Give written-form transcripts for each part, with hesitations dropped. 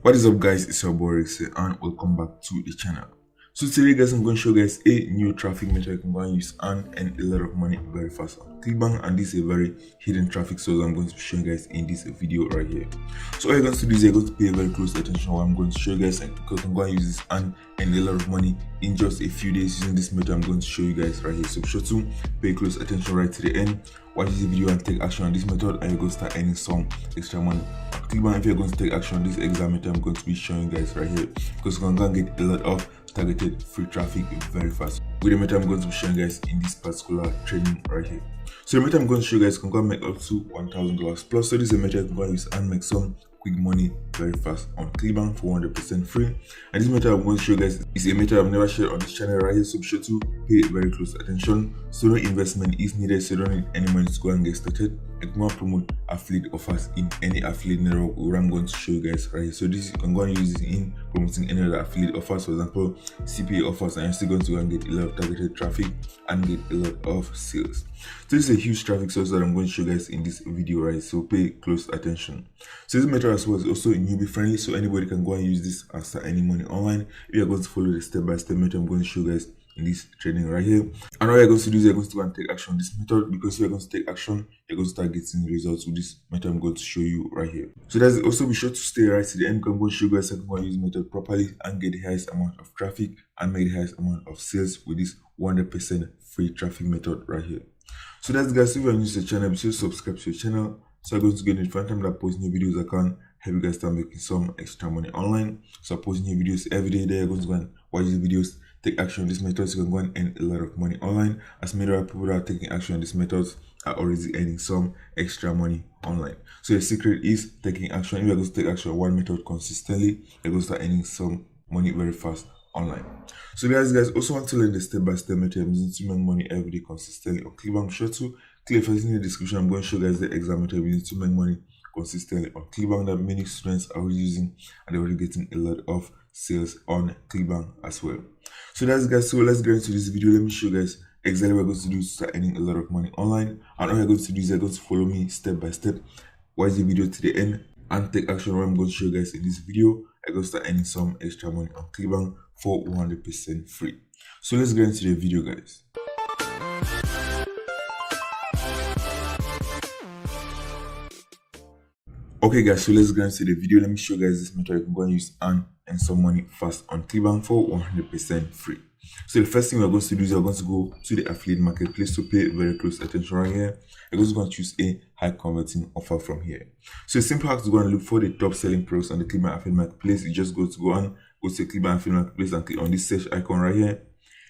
What is up, guys? It's your boy Rex and welcome back to the channel. So today, guys, I'm going to show you guys a new traffic method you can go and use and earn a lot of money very fast on Clickbank, and this is a very hidden traffic source I'm going to show you guys in this video right here. So all you're going to do is you're going to pay very close attention what I'm going to show you guys, and because I'm going to use this and earn a lot of money in just a few days using this method I'm going to show you guys right here. So be sure to pay close attention right to the end, watch this video and take action on this method, and you're going to start earning some extra money. Clickbank, if you're going to take action on this exam method I'm going to be showing you guys right here, because you're going to get a lot of targeted free traffic very fast with the method I'm going to be showing you guys in this particular training right here. So the method I'm going to show you guys can go and make up to $1,000 plus. So this is a method you can go and use and make some quick money very fast on Clickbank for 100% free. And this method I'm going to show you guys is a method I've never shared on this channel right here, so be sure to pay very close attention. So no investment is needed, so you don't need any money to go and get started. I can go and promote affiliate offers in any affiliate network where I'm going to show you guys right here. So this you can go and use this in promoting any other affiliate offers, for example CPA offers, and you're still going to go and get a lot of targeted traffic and get a lot of sales. So this is a huge traffic source that I'm going to show you guys in this video right, so pay close attention. So this method as well is also newbie friendly, so anybody can go and use this and start earning money online if you're going to follow the step-by-step method I'm going to show you guys in this training right here. And all you're going to do is you're going to go and take action on this method, because if you're going to take action, you're going to start getting results with this method I'm going to show you right here. So that's also be sure to stay right to the end, because I'm going to show you guys how to use method properly and get the highest amount of traffic and make the highest amount of sales with this 100% free traffic method right here. So that's, guys, if you're new to the channel, be sure to subscribe to the channel so I'm going to get notified time that I post new videos. I can help you guys start making some extra money online. So I post new videos every day. There you're going to go and watch these videos, take action on these methods, so you can go and earn a lot of money online. As many other people that are taking action on these methods are already earning some extra money online. So the secret is taking action. If you're going to take action on one method consistently, you're going to start earning some money very fast online. So guys also want to learn the step-by-step method I'm using to make money every day consistently on Clickbank. I'm sure to click first in the description. I'm going to show you guys the exam method we need to make money consistently on Clickbank that many students are already using, and they're already getting a lot of sales on Clickbank as well. So that's, guys, so let's get into this video. Let me show you guys exactly what we're going to do to start earning a lot of money online. And all you're going to do is you're going to follow me step by step, watch the video to the end and take action what I'm going to show you guys in this video. I'm going to start earning some extra money on Clickbank for 100% free. So let's get into the video, guys. Okay, guys, so let's get into the video. Let me show you guys this method you can go and use and earn some money fast on Clickbank for 100% free. So the first thing we're going to do is we're going to go to the affiliate marketplace. So pay very close attention right here. We're going to choose a high converting offer from here. So it's simple how to go and look for the top selling products on the Clickbank affiliate marketplace. You just go to the Clickbank affiliate marketplace and click on this search icon right here.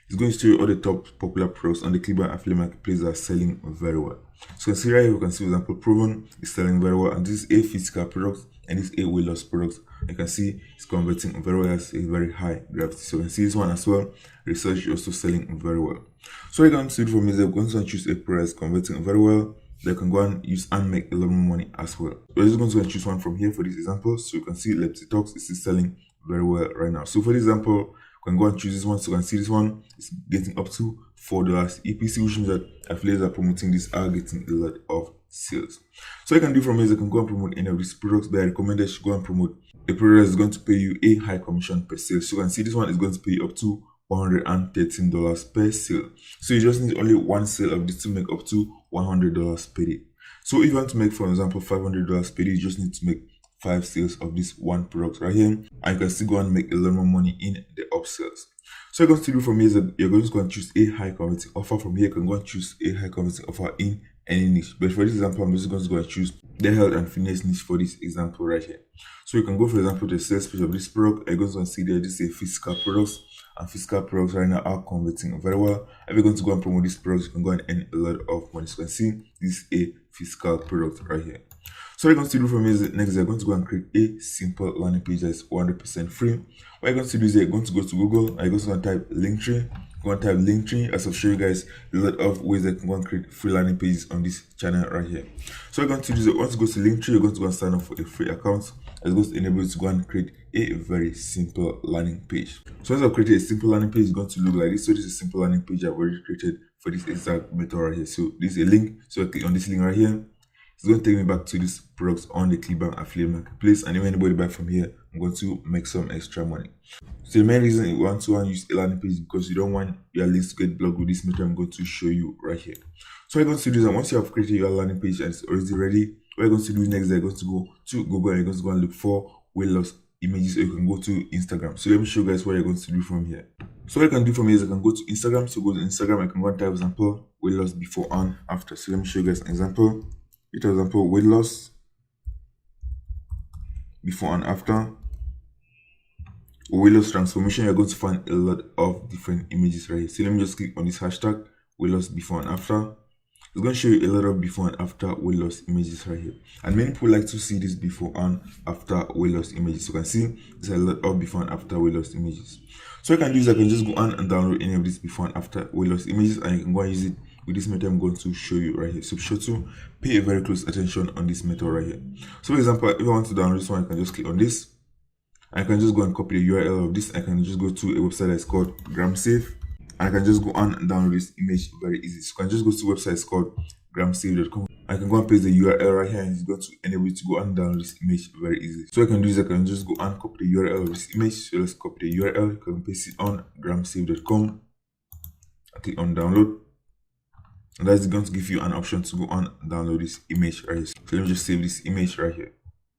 It's going to show you all the top popular products on the Clickbank affiliate marketplace that are selling very well. So you can see right here, you can see, for example, Proven is selling very well, and this is a physical product and this is a weight loss product. You can see it's converting very well, as a very high gravity. So you can see this one as well. Research is also selling very well. So you're going to do for me is I'm going to choose a price converting very well. They can go and use and make a lot more money as well. We're just going to choose one from here for this example. So you can see Lepsitox is selling very well right now. So for example, you can go and choose this one. So you can see this one is getting up to $4 EPC, which means that affiliates are promoting this are getting a lot of sales. So you can do from here is you can go and promote any of these products, but I recommend that you go and promote a product that is going to pay you a high commission per sale. So you can see this one is going to pay you up to $113 per sale. So you just need only one sale of this to make up to $100 per day. So if you want to make, for example, $500 per day, you just need to make 5 sales of this one product right here, and you can still go and make a lot more money in the upsells. So you're going to do from here is that you're going to go and choose a high converting offer. From here, you can go and choose a high converting offer in any niche. But for this example, I'm just going to go and choose the health and fitness niche for this example right here. So you can go, for example, to the sales page of this product. You're going to see there this is a physical products, and physical products right now are converting very well. If you're going to go and promote this product, you can go and earn a lot of money. So you can see this is a physical product right here. So what you're going to do for me is next, you're going to go and create a simple landing page that is 100% free. What you're going to do is you're going to go to Google and you're going to type Linktree. Go and type Linktree, as I've shown you guys a lot of ways that you can go and create free landing pages on this channel right here. So you're going to do is once you go to Linktree, you're going to go and sign up for a free account. It's going to enable you to go and create a very simple landing page. So once I've created a simple landing page, it's going to look like this. So this is a simple landing page I've already created for this exact method right here. So this is a link. So I click on this link right here. it's going to take me back to this product on the Clickbank affiliate marketplace, and if anybody buy from here, I'm going to make some extra money. So the main reason you want to use a landing page is because you don't want your links to get blocked with this method I'm going to show you right here. So what you're going to do is that once you have created your landing page and it's already ready, what you're going to do next is you're going to go to Google and you're going to go and look for weight loss images, or you can go to Instagram. So let me show you guys what you're going to do from here. So what I can do from here is I can go to Instagram. So go to Instagram, I can go and type example weight loss before and after. So let me show you guys an example. Example weight loss before and after, or weight loss transformation. You're going to find a lot of different images right here. So let me just click on this hashtag weight loss before and after. It's going to show you a lot of before and after weight loss images right here, and many people like to see this before and after weight loss images. So you can see there's a lot of before and after weight loss images. So what I can do is I can just go on and download any of these before and after weight loss images, and you can go and use it with this method I'm going to show you right here. So be sure to pay a very close attention on this method right here. So for example, if I want to download this one, I can just click on this. I can just go and copy the URL of this. I can just go to a website that's called GramSave, and I can just go on and download this image very easy. So I can just go to websites called gramsave.com. I can go and paste the URL right here, and it's going to enable you to go and download this image very easily. So what I can do is I can just go and copy the URL of this image. So let's copy the URL. You can paste it on gramsave.com. I click on download, and that's going to give you an option to go and download this image right here. So let me just save this image right here.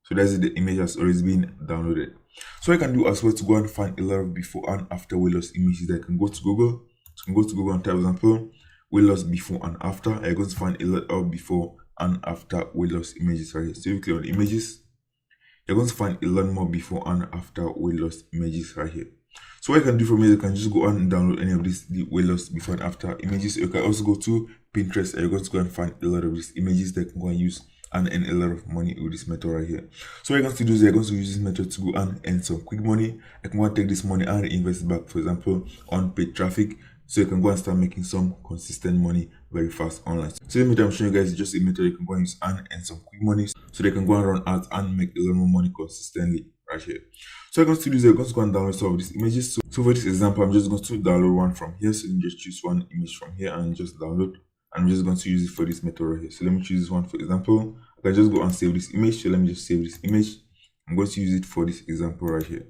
So that's it, the image has already been downloaded. So I can do as well to go and find a lot of before and after weight loss images. I can go to Google. So I can go to Google and type example weight loss before and after. I'm going to find a lot of before and after weight loss images right here. So if you click on images, you're going to find a lot more before and after weight loss images right here. So what I can do from here, you can just go on and download any of these weight loss before and after images. You can also go to Pinterest, and you're going to go and find a lot of these images that you can go and use and earn a lot of money with this method right here. So what you're going to do is you're going to use this method to go and earn some quick money. I can go and take this money and invest it back, for example, on paid traffic, so you can go and start making some consistent money very fast online. So the method I'm showing you guys is just a method you can go and use and earn some quick money, so they can go and run ads and make a lot more money consistently right here. So I'm going to do is I'm going to go and download some of these images. So for this example, I'm just going to download one from here. So you can just choose one image from here and just download. I'm just going to use it for this method right here. So let me choose this one for example. I can just go and save this image. So let me just save this image. I'm going to use it for this example right here.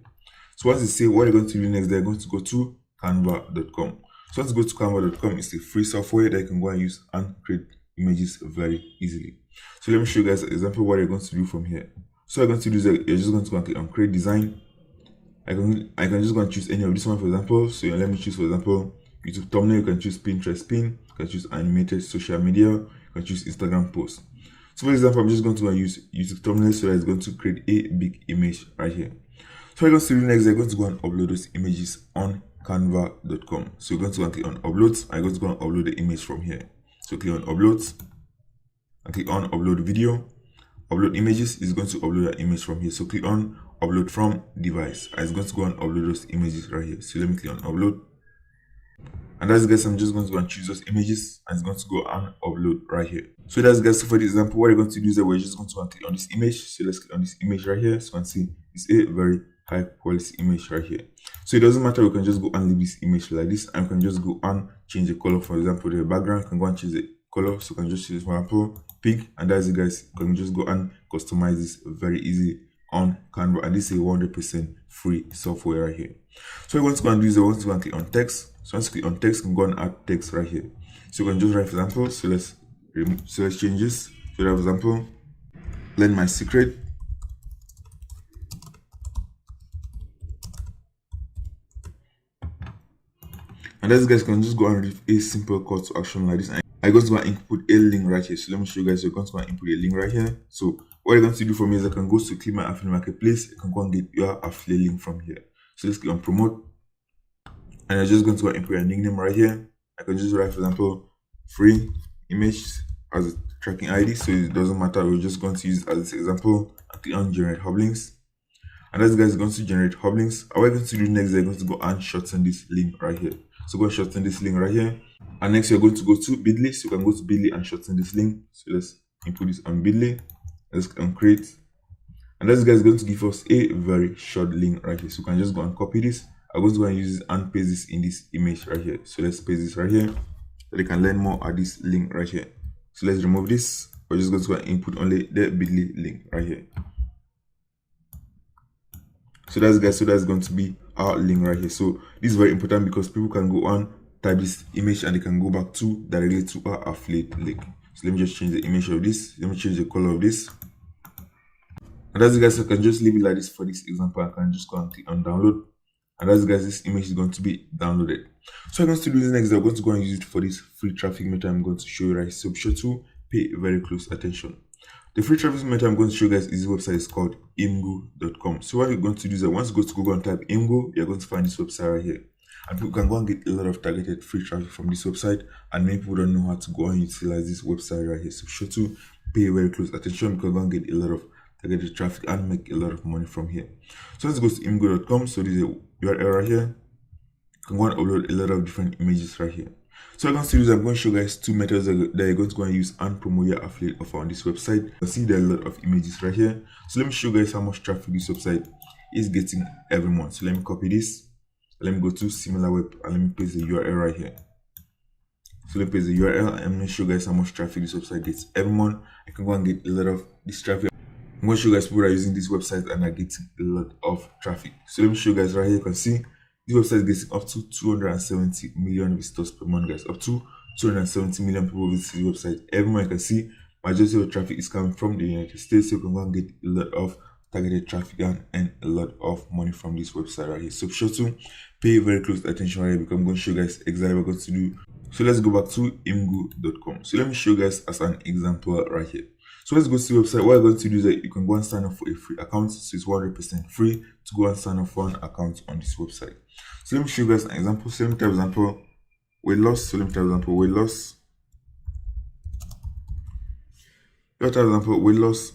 So once it's saved, what you're going to do next, they're going to go to canva.com. So let's go to canva.com. It's a free software that you can go and use and create images very easily. So let me show you guys an example of what you're going to do from here. So you're going to do is you're just going to go and click on create design. I can just go and choose any of this one for example. So let me choose for example YouTube thumbnail. You can choose Pinterest pin. You can choose animated social media. You can choose Instagram post. So for example, I'm just going to use YouTube thumbnail, so that it's going to create a big image right here. So what you're going to do next, you're going to go and upload those images on canva.com. So you're going to go and click on uploads. I'm going to go and upload the image from here. So click on uploads and click on upload video. Upload images is going to upload an image from here. So click on upload from device. It's going to go and upload those images right here. So let me click on upload. And that's guys, I'm just going to go and choose those images, and it's going to go and upload right here. So that's guys, so for the example, what you're going to do is that we're just going to go and click on this image. So let's click on this image right here. So you can see it's a very high quality image right here. So it doesn't matter, we can just go and leave this image like this, and we can just go and change the color. For example, the background, you can go and change the color. So you can just choose, for example, pink, and that's it guys. You can just go and customize this very easy on Canva, and this is a 100% free software right here. So what I want to go and do is I want to go and click on text. So once you click on text, you can go and add text right here. So you can just write, for example, so let's change this. So for example, learn my secret. And these guys can just go and leave a simple call to action like this. And I'm going to go and input a link right here. So let me show you guys. You're going to go and input a link right here. So what you're going to do for me is I can go to Clickbank affiliate marketplace. You can go and get your affiliate link from here. So let's click on promote. And I'm just going to go and input a nickname right here. I can just write, for example, free image as a tracking ID. So it doesn't matter. We're just going to use it as this example. And click on generate hub links. And that's guys is going to generate hub links. What we're going to do next, they're going to go and shorten this link right here. So go and shorten this link right here. And next you're going to go to Bitly. So you can go to Bitly and shorten this link. So let's input this on Bitly. Let's click on create. And this guy is going to give us a very short link right here. So you can just go and copy this. I'm going to go and use this and paste this in this image right here. So let's paste this right here, so they can learn more at this link right here. So let's remove this. we're just going to go and input only the bit.ly link right here. So that's guys, so that's going to be our link right here. So this is very important because people can go on, type this image, and they can go back to directly to our affiliate link. So let me just change the image of this. Let me change the color of this. And that's it guys, I can just leave it like this for this example. I can just go and click on download. And that's guys, this image is going to be downloaded. So I'm going to do this next. I'm going to go and use it for this free traffic method I'm going to show you right here. So be sure to pay very close attention. The free traffic method I'm going to show you guys is this website is called imgo.com. So what you're going to do is that once you go to Google and type imgo, you're going to find this website right here. And people can go and get a lot of targeted free traffic from this website. And many people don't know how to go and utilize this website right here. So be sure to pay very close attention because you're going to get a lot of targeted traffic and make a lot of money from here. So let's go to imgo.com. So this is a URL right here. You can go and upload a lot of different images right here. So I'm going to use, I'm going to show you guys two methods that you're going to go and use and promote your affiliate offer on this website. You can see there are a lot of images right here. So let me show you guys how much traffic this website is getting every month. So let me copy this. Let me go to SimilarWeb and let me paste the URL right here. So let me paste the URL and I'm going to show you guys how much traffic this website gets every month. I can go and get a lot of this traffic. I'm going to show you guys people are using this website and are getting a lot of traffic. So let me show you guys right here. You can see this website is getting up to 270 million visitors per month, guys. Up to 270 million people visit the website every month. You can see majority of the traffic is coming from the United States. So you can go and get a lot of targeted traffic and a lot of money from this website right here. So be sure to pay very close attention right here because I'm going to show you guys exactly what we're going to do. So let's go back to imgo.com. So let me show you guys as an example right here. So let's go to the website. What you're going to do is that you can go and sign up for a free account. So it's 100% free to go and sign up for an account on this website. So let me show you guys an example. So let me type example weight loss. So let me type example weight loss. Let me type example weight loss.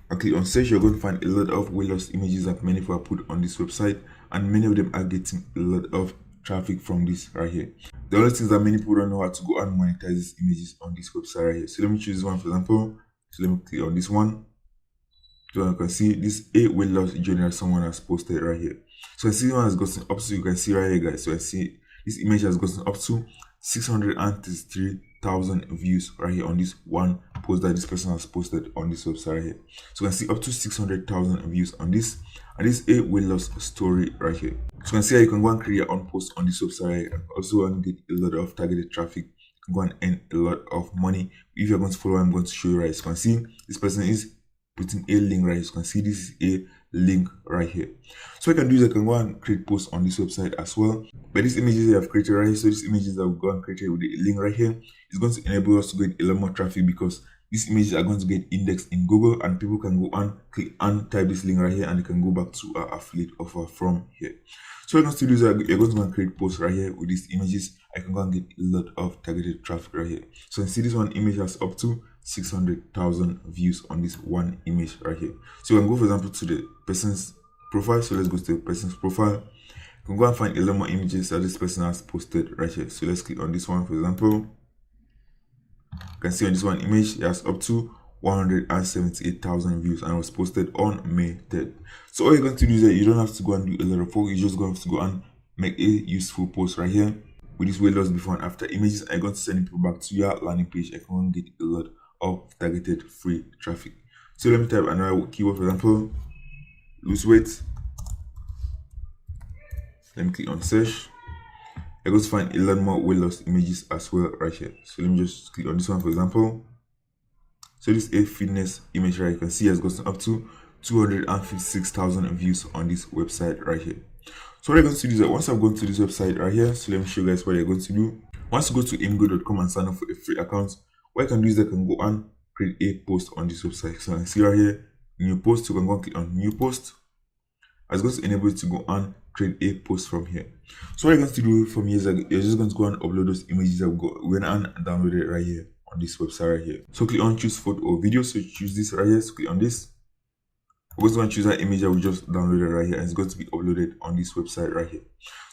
And click on search. You're going to find a lot of weight loss images that many people have put on this website, and many of them are getting a lot of traffic from this right here. The only thing is that many people don't know how to go and monetize these images on this website right here. So let me choose one for example. So let me click on this one. So you can see this a weight loss journey that someone has posted right here. So I see one has gotten up to, you can see right here guys. So I see this image has gotten up to 633,000 views right here on this one post that this person has posted on this website right here. So you can see up to 600,000 views on this, and this a weight loss story right here. So you can see how you can go and create your own post on this website right here, and also get a lot of targeted traffic. You can go and earn a lot of money if you're going to follow what I'm going to show you right here. So you can see this person is putting a link right here. So you can see this is a link right here. So what I can do is I can go and create posts on this website as well. But these images I have created right here, so these images that we've go and created with the link right here is going to enable us to get a lot more traffic because these images are going to get indexed in Google, and people can go and click and type this link right here and they can go back to our affiliate offer from here. So what I'm going to do is you're going to go and create posts right here with these images. I can go and get a lot of targeted traffic right here. So you can see this one image has up to 600,000 views on this one image right here. So you can go for example to the person's profile. So let's go to the person's profile. You can go and find a lot more images that this person has posted right here. So let's click on this one for example. You can see on this one image it has up to 178,000 views and was posted on May 3rd. So all you're going to do is that you don't have to go and do a lot of work. You're just going to go and make a useful post right here with this weight loss before and after images. I'm going to send people back to your landing page. I can get a lot of targeted free traffic. So let me type another keyword, for example, lose weight. Let me click on search. I'm going to find a lot more weight loss images as well right here. So let me just click on this one for example. So this is a fitness image right here. You can see has gotten up to 256,000 views on this website right here. So what I'm going to do is that once I've gone to this website right here, so let me show you guys what you're going to do. Once you go to imgo.com and sign up for a free account, what I can do is I can go and create a post on this website. So I can see right here, new post. You can go and click on new post. It's going to enable you to go and create a post from here. So what you're going to do from here is that you're just going to go and upload those images that we went and downloaded right here on this website right here. So click on choose photo or video. So choose this right here. So click on this. We're going to choose that image that we just downloaded right here, and it's going to be uploaded on this website right here.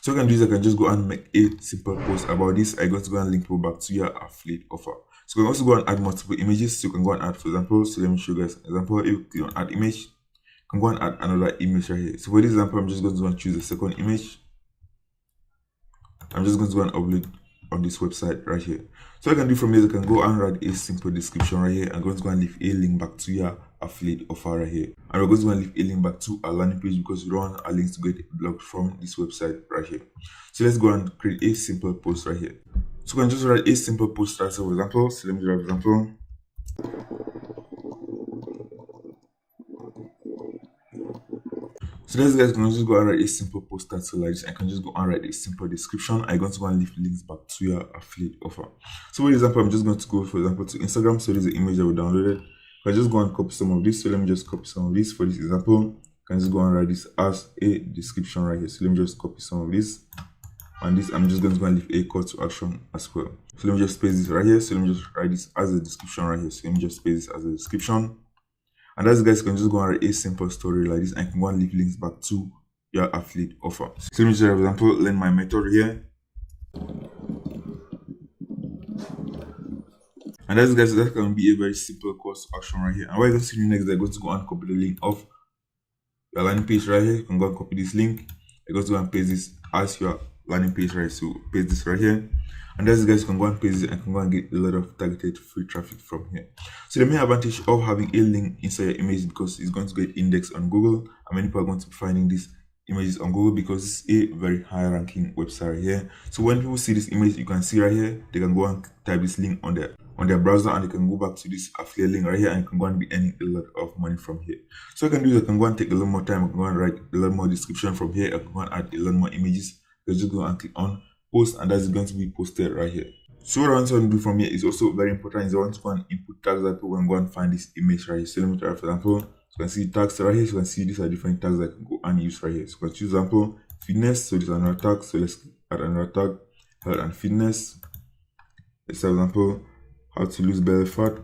So what I can do is I can just go and make a simple post about this. I'm going to go and link people back to your affiliate offer. So you can also go and add multiple images. So you can go and add, for example, so let me show you guys an example. If you click on add image, you can go and add another image right here. So for this example, I'm just going to go and choose the second image. I'm just going to go and upload on this website right here. So what I can do from here is I can go and write a simple description right here. I'm going to go and leave a link back to your affiliate offer right here. And we're going to go and leave a link back to our landing page because we don't want our links to get blocked from this website right here. So let's go and create a simple post right here. So we can just write a simple post as for example. So let me write example. So guys can just go and write a simple post title like this. I can just go and write a simple description. I'm going to go and leave links back to your affiliate offer. So for example, I'm just going to go for example to Instagram. So this is the image that we downloaded. I just go and copy some of this. So let me just copy some of this for this example. I can just go and write this as a description right here. So let me just copy some of this. And this I'm just going to go and leave a call to action as well. So let me just paste this right here. So let me just write this as a description right here. So let me just paste this as a description. And as guys can just go and write a simple story like this and can go and leave links back to your affiliate offer. So let me just for example learn my method here. And as guys, that can be a very simple call to action right here. And what you're going to see next, they're going to go and copy the link of your landing page right here. You can go and copy this link. You're going to go and paste this as your landing page right. So paste this right here. And as guys, you can go and paste it and can go and get a lot of targeted free traffic from here. So the main advantage of having a link inside your image is because it's going to get indexed on Google, and many people are going to be finding these images on Google because it's a very high ranking website right here. So when people see this image, you can see right here, they can go and type this link on their browser and they can go back to this affiliate link right here and can go and be earning a lot of money from here. So I can do is I can go and take a little more time, I can go and write a lot more description from here, I can go and add a lot more images. You just go and click on post and that's going to be posted right here. So what I want to do from here is also very important is I want to go and input tags that people can go and find this image right here. So let me try for example, so you can see tags right here, so you can see these are different tags that I can go and use right here. So you can choose example fitness, so this is another tag, so let's add another tag, health and fitness. Let's for example how to lose belly fat.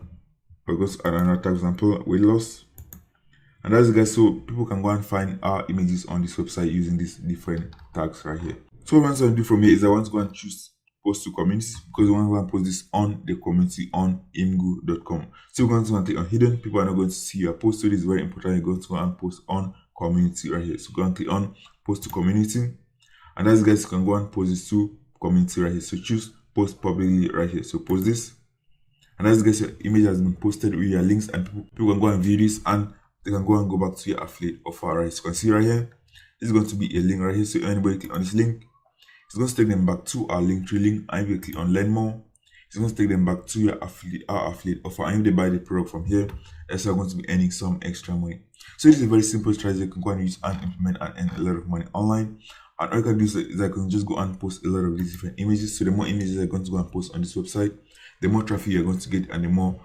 We're going to add another tag, example weight loss. And that's guys, so people can go and find our images on this website using these different tags right here. So what I want to do from here is I want to go and choose post to communities because we want to go and post this on the community on imgu.com. So we're going to go and click on hidden. People are not going to see your post, so this is very important. You're going to go and post on community right here. So go and click on post to community, and as guys, you can go and post this to community right here. So choose post publicly right here. So post this, and as guys, your image has been posted with your links, and people can go and view this and they can go and go back to your affiliate offer right. So you can see right here, this is going to be a link right here. So anybody click on this link, it's going to take them back to our link tree link. And if you click on learn more, it's going to take them back to your our affiliate offer. And if they buy the product from here, they're going to be earning some extra money. So this is a very simple strategy you can go and use and implement and earn a lot of money online. And all you can do is I can just go and post a lot of these different images. So the more images I'm going to go and post on this website, the more traffic you're going to get and the more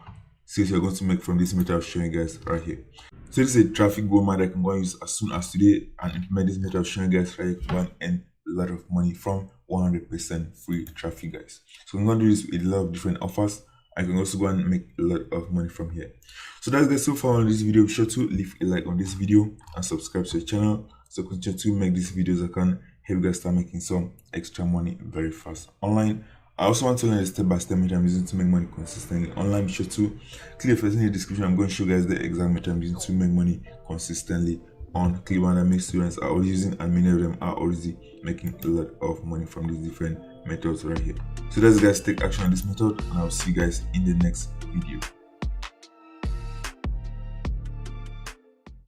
sales you're going to make from this method of showing you guys right here. So this is a traffic goal method I can go and use as soon as today and implement this method of showing you guys right here to go and earn a lot of money from 100% free traffic, guys. So I'm going to do this with a lot of different offers. I can also go and make a lot of money from here. So that's guys, so far on this video. Be sure to leave a like on this video and subscribe to the channel so continue to make these videos that can help you guys start making some extra money very fast online. I also want to learn the step-by-step method I'm using to make money consistently online. Be sure to click first in the description. I'm going to show you guys the exact method I'm using to make money consistently on Clickbank that many students are already using, and many of them are already making a lot of money from these different methods right here. So let's guys take action on this method, and I'll see you guys in the next video.